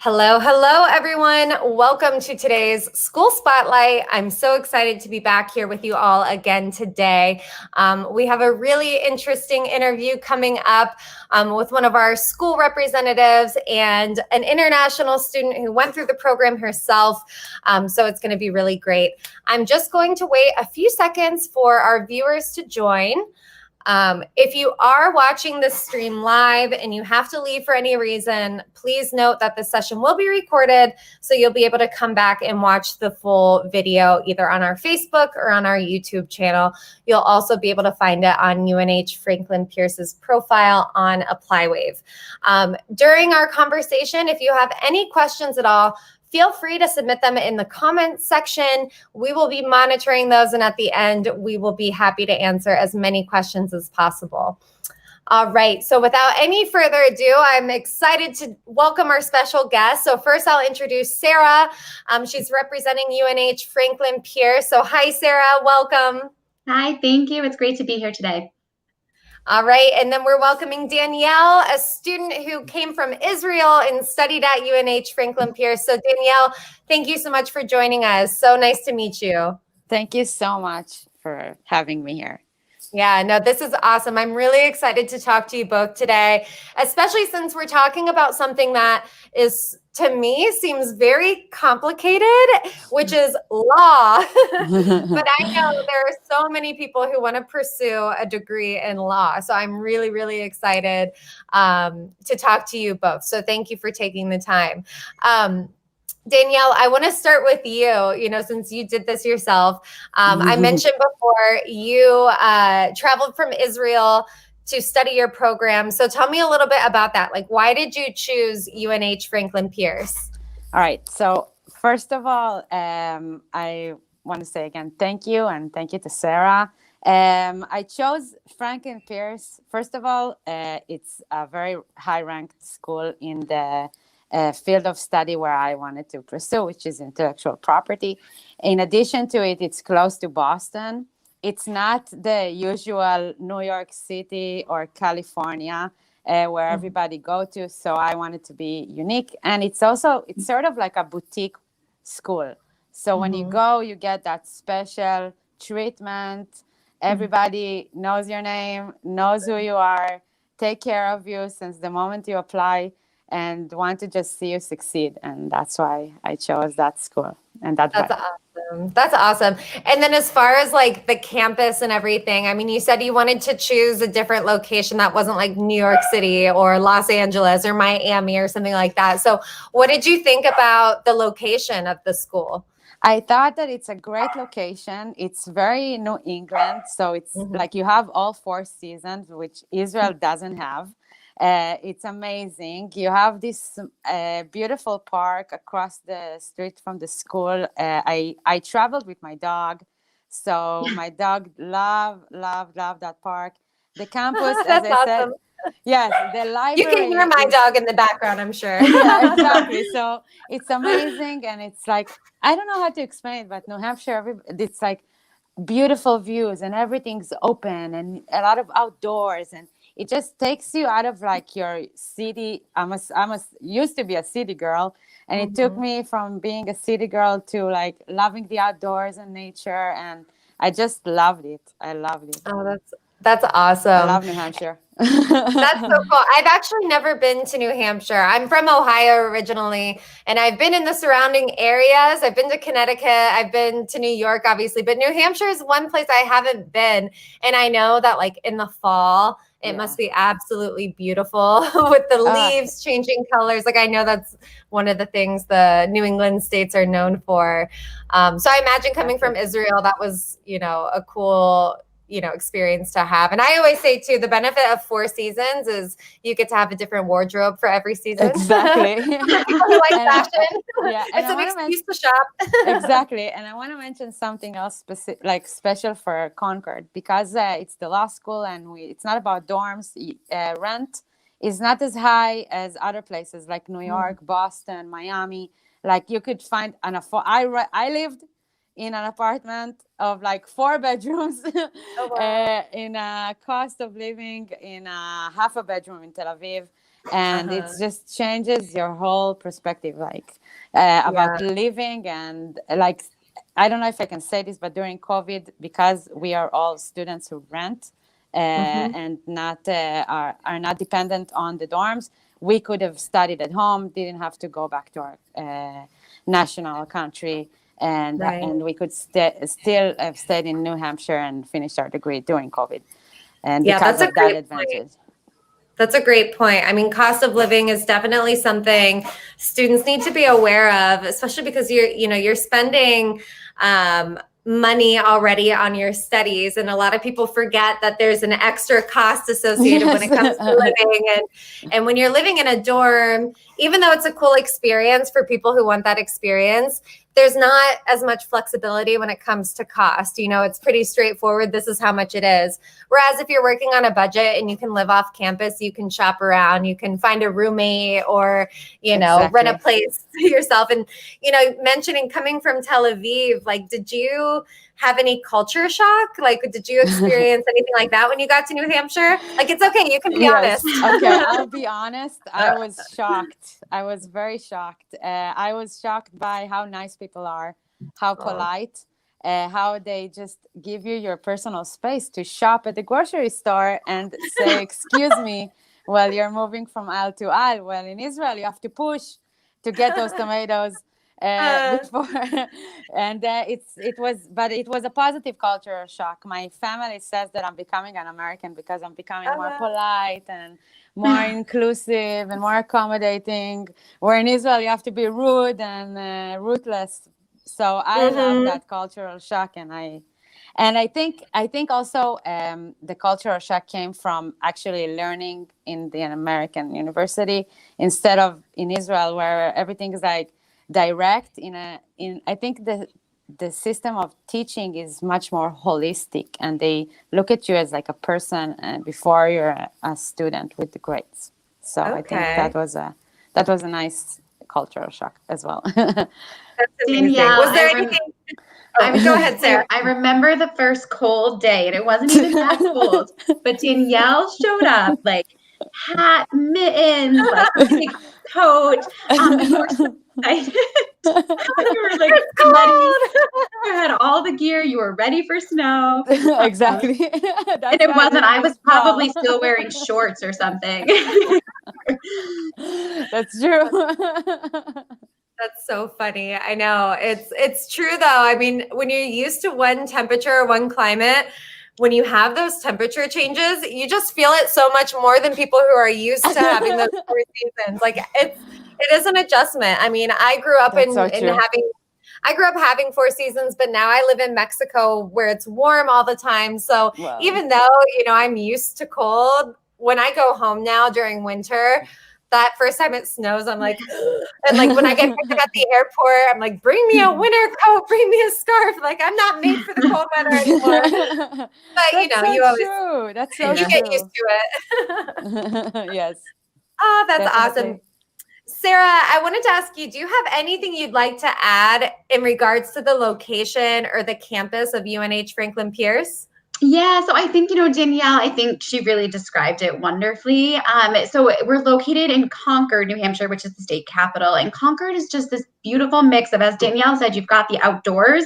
Hello, hello, everyone. Welcome to today's School Spotlight. I'm so excited to be back here with you all again today. We have a really interesting interview coming up with one of our school representatives and an international student who went through the program herself. So it's going to be really great. I'm just going to wait a few seconds for our viewers to join. If you are watching this stream live and you have to leave for any reason, please note that the session will be recorded, so you'll be able to come back and watch the full video either on our Facebook or on our YouTube channel. You'll also be able to find it on UNH Franklin Pierce's profile on applywave. During our conversation, if you have any questions at all, feel free to submit them in the comments section. We will be monitoring those, and at the end, we will be happy to answer as many questions as possible. All right, so without any further ado, I'm excited to welcome our special guest. So first, I'll introduce Sarah. She's representing UNH Franklin Pierce. So hi, Sarah, welcome. Hi, thank you. It's great to be here today. All right, and then we're welcoming Danielle, a student who came from Israel and studied at UNH Franklin Pierce. So Danielle, thank you so much for joining us. So nice to meet you. Thank you so much for having me here. Yeah, no, this is awesome. I'm really excited to talk to you both today, especially since we're talking about something that is, to me, seems very complicated, which is law. But I know there are so many people who want to pursue a degree in law. So I'm really, really excited to talk to you both. So thank you for taking the time. Danielle, I want to start with you, since you did this yourself. I mentioned before you traveled from Israel to study your program. So tell me a little bit about that. Like, why did you choose UNH Franklin Pierce? All right. So first of all, I want to say again, thank you. And thank you to Sarah. I chose Franklin Pierce. First of all, it's a very high-ranked school in the field of study where I wanted to pursue, which is intellectual property. In addition to it, it's close to Boston. It's not the usual New York City or California where everybody go to. So I wanted to be unique. And it's sort of like a boutique school. So when you go, you get that special treatment. Everybody knows your name, knows who you are, take care of you since the moment you apply, and want to just see you succeed. And that's why I chose that school. And that's awesome. That's awesome. And then as far as like the campus and everything, I mean, you said you wanted to choose a different location that wasn't like New York City or Los Angeles or Miami or something like that. So what did you think about the location of the school? I thought that it's a great location. It's very New England. So it's like you have all 4 seasons, which Israel doesn't have. It's amazing. You have this beautiful park across the street from the school. I traveled with my dog. So my dog loved that park. The campus, as I said, yes, the library. You can hear my dog in the background, I'm sure. Yeah, exactly. So it's amazing. And it's like, I don't know how to explain it, but New Hampshire, it's like beautiful views and everything's open and a lot of outdoors, and it just takes you out of like your city. I used to be a city girl, and it took me from being a city girl to like loving the outdoors and nature, and I just loved it. I loved it. Oh, that's awesome. I love New Hampshire. That's so cool. I've actually never been to New Hampshire. I'm from Ohio originally, and I've been in the surrounding areas. I've been to Connecticut. I've been to New York, obviously, but New Hampshire is one place I haven't been. And I know that like in the fall, it must be absolutely beautiful with the leaves changing colors. Like I know that's one of the things the New England states are known for. So I imagine coming from Israel, that was, a cool experience to have. And I always say too, the benefit of 4 seasons is you get to have a different wardrobe for every season. Exactly. People who like fashion. Yeah, it's an excuse to shop. Exactly. And I want to mention something else special for Concord, because it's the law school and it's not about dorms. Rent is not as high as other places like New York, Boston, Miami. Like you could find I lived in an apartment of like 4 bedrooms in a cost of living in a half a bedroom in Tel Aviv. and it just changes your whole perspective, like about living. And like, I don't know if I can say this, but during COVID, because we are all students who rent and not are not dependent on the dorms, we could have studied at home, didn't have to go back to our national country, and we could still have stayed in New Hampshire and finished our degree during COVID. And because of that advantage. That's a great point. I mean, cost of living is definitely something students need to be aware of, especially because you're spending money already on your studies, and a lot of people forget that there's an extra cost associated when it comes to living. And when you're living in a dorm, even though it's a cool experience for people who want that experience, there's not as much flexibility when it comes to cost. It's pretty straightforward. This is how much it is. Whereas if you're working on a budget and you can live off campus, you can shop around, you can find a roommate, or, rent a place yourself. And, mentioning coming from Tel Aviv, like, did you have any culture shock? Like, did you experience anything like that when you got to New Hampshire? Like, it's okay. You can be honest. Okay, I'll be honest. I was shocked. I was very shocked. I was shocked by how nice people are, how polite, how they just give you your personal space to shop at the grocery store and say, excuse me, while you're moving from aisle to aisle. Well, in Israel, you have to push to get those tomatoes. Before and it was a positive cultural shock. My family says that I'm becoming an American because I'm becoming more polite and more inclusive and more accommodating, where in Israel you have to be rude and ruthless. So I love that cultural shock, and I think also the cultural shock came from actually learning in the American university instead of in Israel, where everything is like direct. I think the system of teaching is much more holistic, and they look at you as like a person before you're a student with the grades. So I think that was a nice cultural shock as well. That's Danielle, was there anything? Go ahead, Sarah. I remember the first cold day, and it wasn't even that cold, but Danielle showed up like hat, mittens, like big coat. You were so excited. You were like ready. You had all the gear. You were ready for snow. Exactly. And it wasn't. I was probably still wearing shorts or something. That's true. That's so funny. I know. It's true though. I mean, when you're used to one temperature, one climate, when you have those temperature changes, you just feel it so much more than people who are used to having those 4 seasons. Like it is an adjustment. I mean, I grew up having 4 seasons, but now I live in Mexico where it's warm all the time. So even though, I'm used to cold, when I go home now during winter, that first time it snows, I'm like, and like when I get picked up at the airport, I'm like, bring me a winter coat, bring me a scarf. Like, I'm not made for the cold weather anymore. But you always true. That's so you true. get used to it. Yes. Oh, that's awesome. Sarah, I wanted to ask you, do you have anything you'd like to add in regards to the location or the campus of UNH Franklin Pierce? Yeah, so I think, Danielle, I think she really described it wonderfully. So we're located in Concord, New Hampshire, which is the state capital. And Concord is just this beautiful mix of, as Danielle said, you've got the outdoors.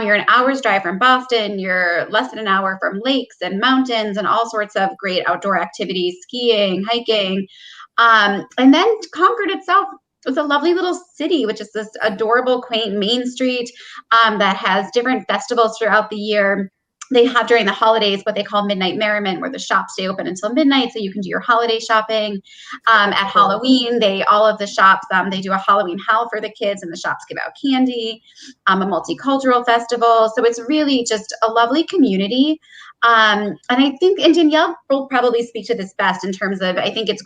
You're an hour's drive from Boston. You're less than an hour from lakes and mountains and all sorts of great outdoor activities, skiing, hiking. And then Concord itself was a lovely little city, which is this adorable, quaint Main Street that has different festivals throughout the year. They have during the holidays what they call Midnight Merriment, where the shops stay open until midnight, so you can do your holiday shopping. At Halloween, all of the shops, they do a Halloween Howl for the kids, and the shops give out candy. A multicultural festival, so it's really just a lovely community. And I think, and Danielle will probably speak to this best in terms of, I think it's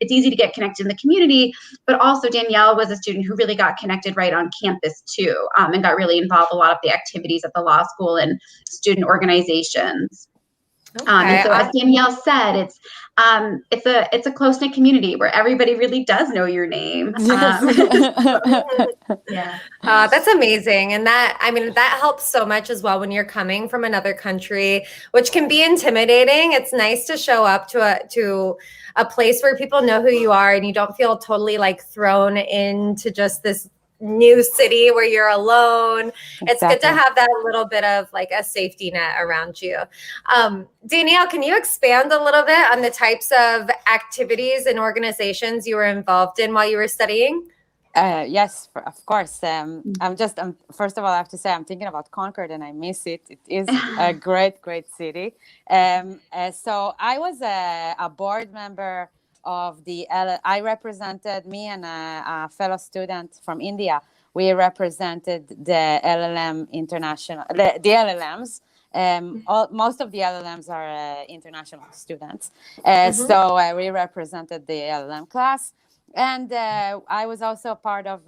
easy to get connected in the community, but also Danielle was a student who really got connected right on campus too, and got really involved in a lot of the activities at the law school and student organizations. And so, as Danielle said, it's a close-knit community where everybody really does know your name. Yeah, that's amazing, and that helps so much as well when you're coming from another country, which can be intimidating. It's nice to show up to a place where people know who you are, and you don't feel totally like thrown into just this new city where you're alone. Exactly. It's good to have that little bit of like a safety net around you. Danielle, can you expand a little bit on the types of activities and organizations you were involved in while you were studying? Yes, of course. First of all, I have to say I'm thinking about Concord and I miss it. It is a great, great city. So I was a board member of I represented, me and a fellow student from India. We represented the LLM International, the LLMs. Most of the LLMs are international students. So we represented the LLM class. And I was also part of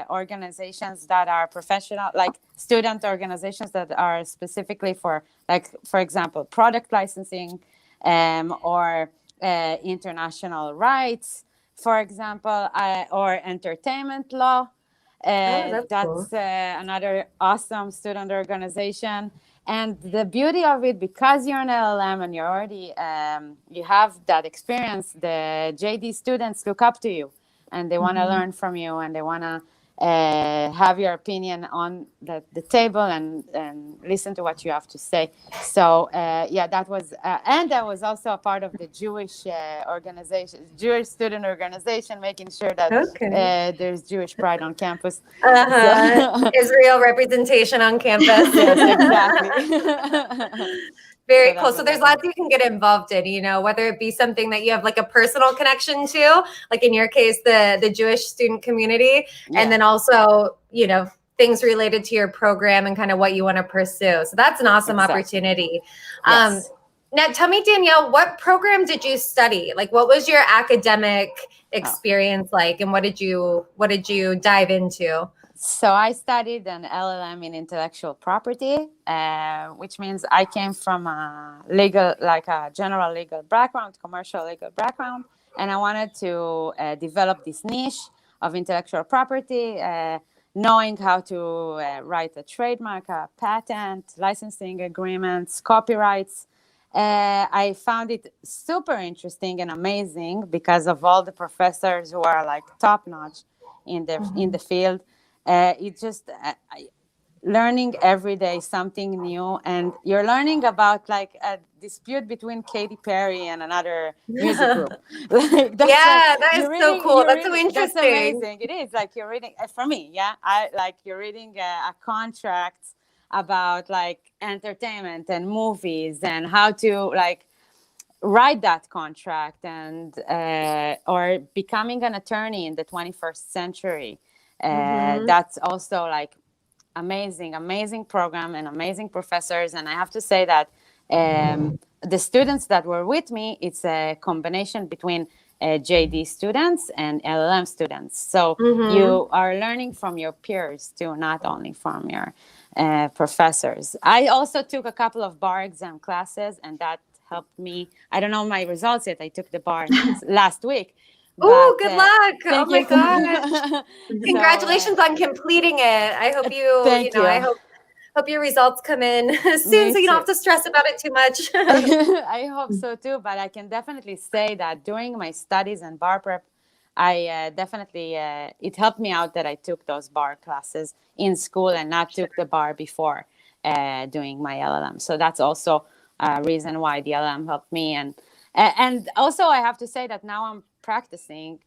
organizations that are professional, like student organizations that are specifically for, like, for example, product licensing or international rights, for example, or entertainment law. That's cool. Another awesome student organization. And the beauty of it, because you're an LLM and you're already, you have that experience, the JD students look up to you and they want to learn from you and they want to have your opinion on the table and listen to what you have to say. So, yeah, that was, and I was also a part of the Jewish organization, Jewish student organization, making sure that there's Jewish pride on campus. So. Israel representation on campus. Yes, exactly. Very cool. So there's lots you can get involved in, you know, whether it be something that you have like a personal connection to, like in your case, the Jewish student community, and then also, you know, things related to your program and kind of what you want to pursue. So that's an awesome opportunity. Yes. Now tell me, Danielle, what program did you study? Like, what was your academic experience like, and what did you dive into? So I studied an LLM in intellectual property, which means I came from a general legal background, commercial legal background, and I wanted to develop this niche of intellectual property, knowing how to write a trademark, a patent, licensing agreements, copyrights. I found it super interesting and amazing because of all the professors who are like top notch in the field. It's just learning every day something new, and you're learning about like a dispute between Katy Perry and another music group. That is so cool. That's so interesting. That's amazing. It is like you're reading for me. You're reading a contract about like entertainment and movies and how to like write that contract and or becoming an attorney in the 21st century. That's also like amazing program and amazing professors. And I have to say that the students that were with me, it's a combination between JD students and LLM students. So you are learning from your peers too, not only from your professors. I also took a couple of bar exam classes, and that helped me. I don't know my results yet. I took the bar last week. Oh, good luck. Oh my gosh. Congratulations on completing it. I hope I hope your results come in soon so you don't have to stress about it too much. I hope so too, but I can definitely say that during my studies and bar prep, I definitely, it helped me out that I took those bar classes in school and not took the bar before doing my LLM. So that's also a reason why the LLM helped me. And also I have to say that now I'm practicing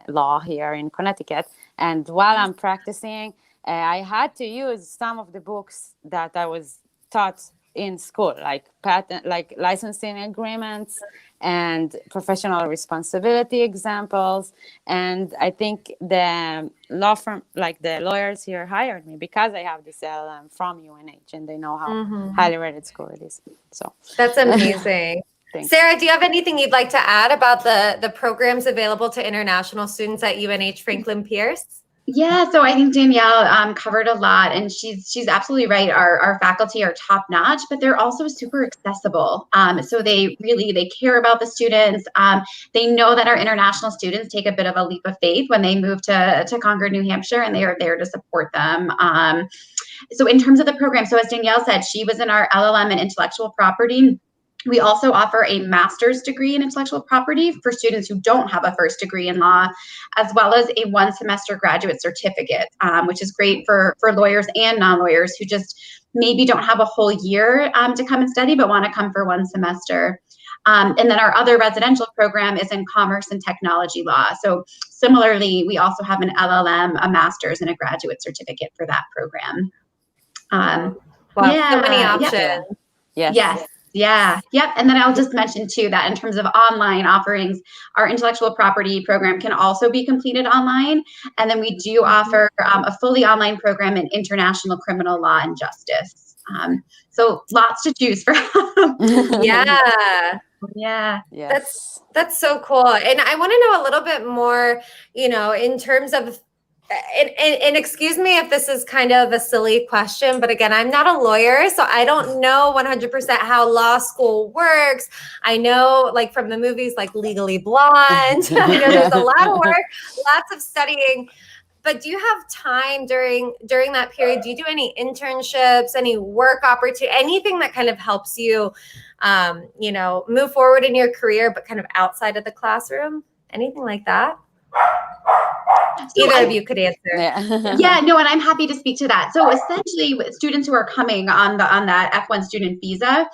law here in Connecticut. And while I'm practicing, I had to use some of the books that I was taught in school, like patent, like licensing agreements and professional responsibility examples. And I think the law firm, like the lawyers here, hired me because I have this LLM from UNH and they know how highly rated school it is. So that's amazing. Sarah, do you have anything you'd like to add about the programs available to international students at UNH Franklin Pierce? Yeah, so I think Danielle covered a lot, and she's absolutely right. Our faculty are top notch, but they're also super accessible. So they care about the students. They know that our international students take a bit of a leap of faith when they move to Concord, New Hampshire, and they are there to support them. So in terms of the program, so as Danielle said, she was in our LLM and intellectual property. We also offer a master's degree in intellectual property for students who don't have a first degree in law, as well as a one-semester graduate certificate, which is great for lawyers and non-lawyers who just maybe don't have a whole year to come and study, but want to come for one semester. And then our other residential program is in commerce and technology law. So similarly, we also have an LLM, a master's, and a graduate certificate for that program. Wow, Yeah, so many options. Yes. Yes. Yeah. Yep. And then I'll just mention too that in terms of online offerings, our intellectual property program can also be completed online. And then we do offer a fully online program in international criminal law and justice. So lots to choose from. Yeah. Yeah. Yes. That's so cool. And I want to know a little bit more, in terms of, and excuse me if this is kind of a silly question, but again, I'm not a lawyer, so I don't know 100% how law school works. I know, like, from the movies like Legally Blonde, I know there's a lot of work, lots of studying. But do you have time during that period? Do you do any internships, any work opportunity, anything that kind of helps you, move forward in your career, but kind of outside of the classroom? Anything like that? Either of you could answer. Yeah, no, and I'm happy to speak to that. So essentially, with students who are coming on that F1 student visa,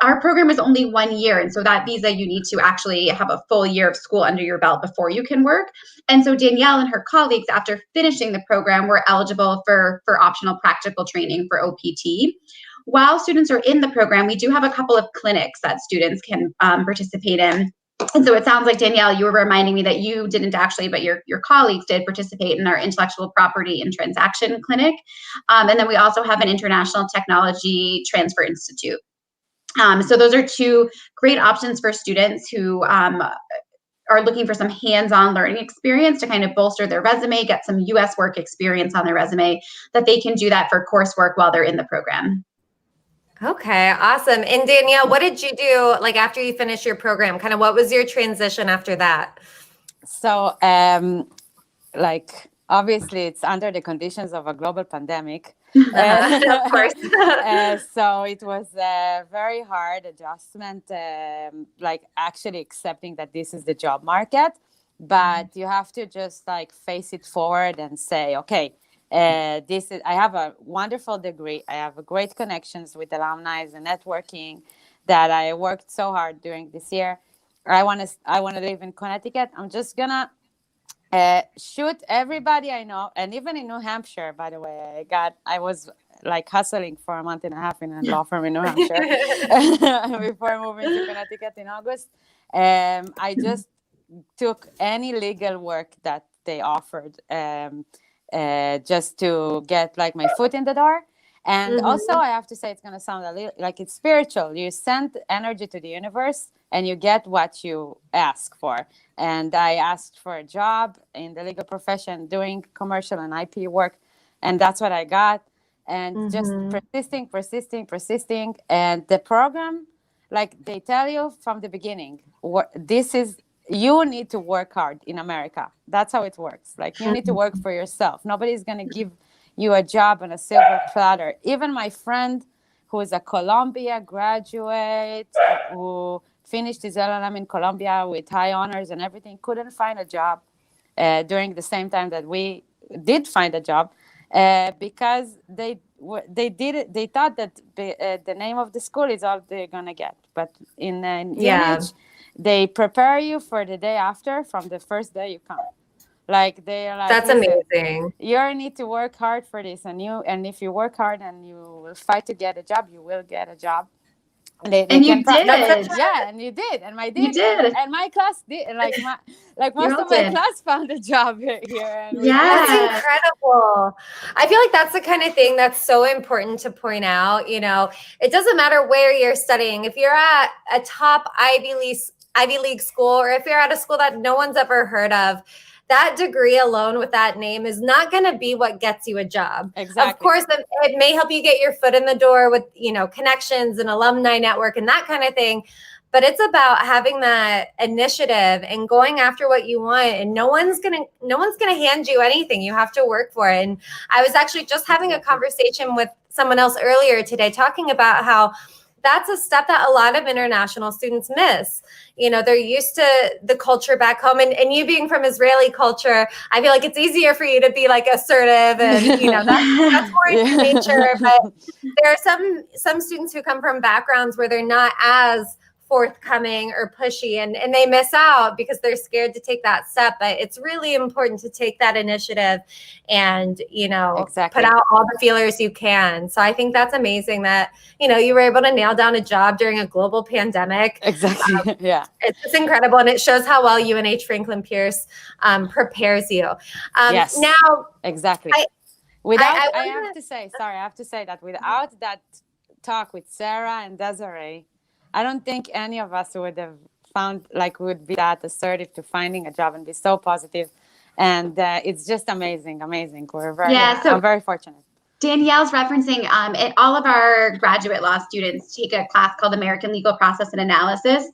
our program is only 1 year, and so that visa you need to actually have a full year of school under your belt before you can work. And so Danielle and her colleagues, after finishing the program, were eligible for optional practical training for OPT. While students are in the program, we do have a couple of clinics that students can participate in. And so it sounds like, Danielle, you were reminding me that you didn't actually, but your colleagues did participate in our intellectual property and transaction clinic. And then we also have an international technology transfer institute. So those are two great options for students who are looking for some hands-on learning experience to kind of bolster their resume, get some US work experience on their resume, that they can do that for coursework while they're in the program. Okay, awesome. And Danielle, what did you do, like, after you finished your program? Kind of what was your transition after that? So, obviously, it's under the conditions of a global pandemic. Of course. So it was a very hard adjustment, actually accepting that this is the job market. But you have to just face it forward and say, okay, I have a wonderful degree. I have great connections with alumni and networking that I worked so hard during this year. I want to live in Connecticut. I'm just gonna shoot everybody I know, and even in New Hampshire, by the way, I was hustling for a month and a half in a law firm in New Hampshire before moving to Connecticut in August. I just took any legal work that they offered. Just to get my foot in the door. And also, I have to say, it's going to sound a little like it's spiritual. You send energy to the universe and you get what you ask for. And I asked for a job in the legal profession doing commercial and IP work. And that's what I got. And just persisting. And the program, they tell you from the beginning, you need to work hard in America. That's how it works. You need to work for yourself. Nobody's going to give you a job on a silver platter. Even my friend who is a Columbia graduate, who finished his LLM in Columbia with high honors and everything, couldn't find a job during the same time that we did find a job because they thought that the name of the school is all they're going to get. But in UNH, they prepare you for the day after from the first day you come. They're that's amazing. You need to work hard for this, and if you work hard and you will fight to get a job, you will get a job. You did. Yeah, and you did, and you did, and my class did. Most of my class found a job here. And that's incredible. I feel like that's the kind of thing that's so important to point out. It doesn't matter where you're studying. If you're at a top Ivy League school, or if you're at a school that no one's ever heard of, that degree alone with that name is not going to be what gets you a job. Exactly. Of course, it may help you get your foot in the door with, connections and alumni network and that kind of thing. But it's about having that initiative and going after what you want. And no one's gonna hand you anything. You have to work for it. And I was actually just having a conversation with someone else earlier today, talking about how that's a step that a lot of international students miss. They're used to the culture back home, and you being from Israeli culture, I feel like it's easier for you to be like assertive and that's more in nature. But there are some students who come from backgrounds where they're not as forthcoming or pushy, and they miss out because they're scared to take that step. But it's really important to take that initiative and Exactly. put out all the feelers you can. So I think that's amazing that you were able to nail down a job during a global pandemic. Exactly. Yeah, it's incredible, and it shows how well UNH Franklin Pierce prepares you. Yes. Now, exactly. I have to say that without that talk with Sarah and Desiree, I don't think any of us would have would be that assertive to finding a job and be so positive. And it's just amazing. We're I'm very fortunate. Danielle's referencing all of our graduate law students take a class called American Legal Process and Analysis.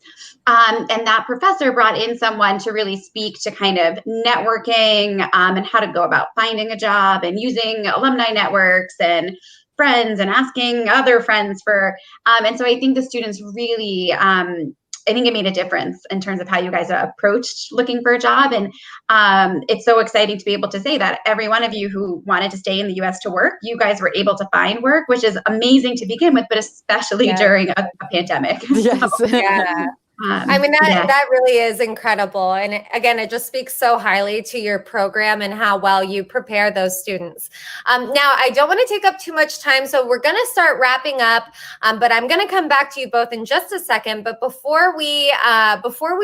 And that professor brought in someone to really speak to kind of networking and how to go about finding a job and using alumni networks and friends and asking other friends for, and so I think the students really, I think it made a difference in terms of how you guys approached looking for a job. And it's so exciting to be able to say that every one of you who wanted to stay in the US to work, you guys were able to find work, which is amazing to begin with, but especially during a pandemic. Yes. So, yeah. That really is incredible. And again, it just speaks so highly to your program and how well you prepare those students. Now, I don't want to take up too much time, so we're going to start wrapping up, but I'm going to come back to you both in just a second. But before we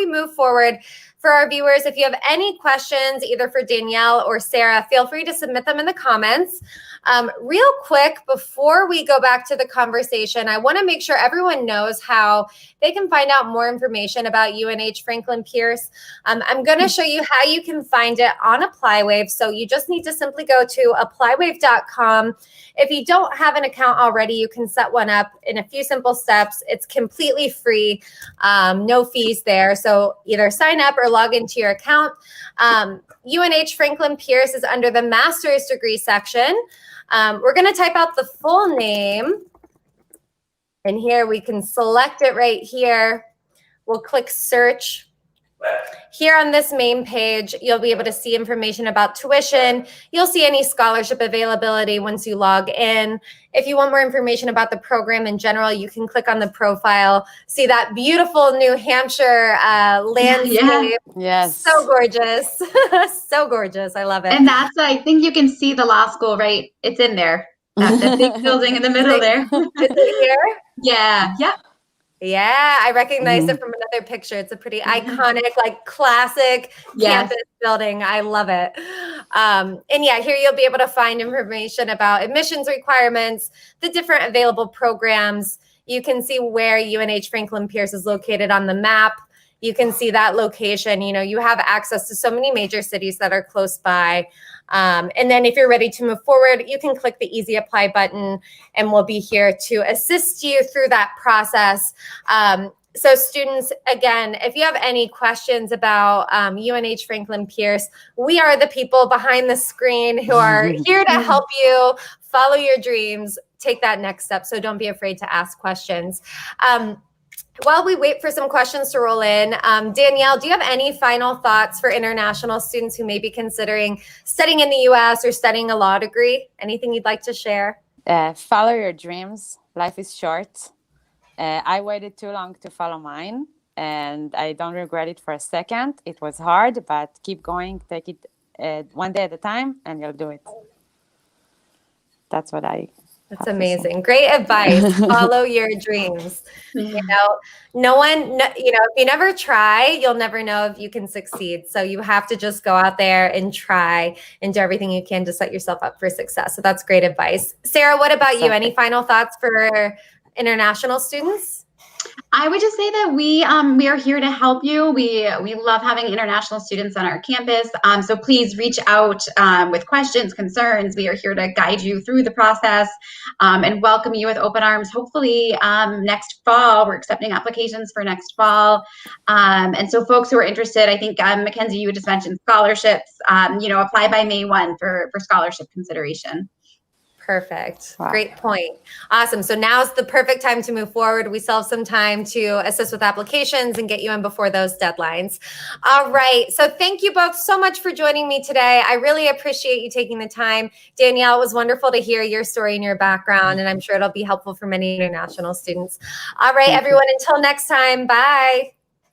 move forward, for our viewers, if you have any questions, either for Danielle or Sarah, feel free to submit them in the comments. Real quick, before we go back to the conversation, I want to make sure everyone knows how they can find out more information about UNH Franklin Pierce. I'm going to show you how you can find it on applywave. So you just need to simply go to applywave.com. If you don't have an account already, you can set one up in a few simple steps. It's completely free, no fees there. So either sign up or log into your account. UNH Franklin Pierce is under the master's degree section. We're going to type out the full name. And here we can select it right here. We'll click search. Here on this main page, you'll be able to see information about tuition. You'll see any scholarship availability once you log in. If you want more information about the program in general, you can click on the profile, see that beautiful New Hampshire landscape. Yeah. Yes. So gorgeous. So gorgeous. I love it. And that's, I think you can see the law school, right? It's in there. That's the big building in the middle there. Is it here? Yeah. Yep. Yeah, I recognize it from another picture. It's a pretty iconic, classic campus building. I love it. And yeah, here you'll be able to find information about admissions requirements, the different available programs. You can see where UNH Franklin Pierce is located on the map. You can see that location. You have access to so many major cities that are close by. And then if you're ready to move forward, you can click the Easy Apply button, and we'll be here to assist you through that process. So students, again, if you have any questions about UNH Franklin Pierce, we are the people behind the screen who are here to help you follow your dreams, take that next step. So don't be afraid to ask questions. While we wait for some questions to roll in, Danielle, do you have any final thoughts for international students who may be considering studying in the U.S. or studying a law degree? Anything you'd like to share? Follow your dreams. Life is short. I waited too long to follow mine, and I don't regret it for a second. It was hard, but keep going. Take it one day at a time, and you'll do it. That's what I... That's amazing. Great advice. Follow your dreams. No one, if you never try, you'll never know if you can succeed. So you have to just go out there and try and do everything you can to set yourself up for success. So that's great advice. Sarah, what about you? Any final thoughts for international students? I would just say that we are here to help you. We love having international students on our campus. So please reach out with questions, concerns. We are here to guide you through the process and welcome you with open arms. Hopefully next fall, we're accepting applications for next fall. And so folks who are interested, I think Mackenzie, you just mentioned scholarships. Apply by May 1 for scholarship consideration. Perfect. Wow. Great point. Awesome. So now's the perfect time to move forward. We still have some time to assist with applications and get you in before those deadlines. All right. So thank you both so much for joining me today. I really appreciate you taking the time. Danielle, it was wonderful to hear your story and your background, and I'm sure it'll be helpful for many international students. All right, everyone, until next time, bye.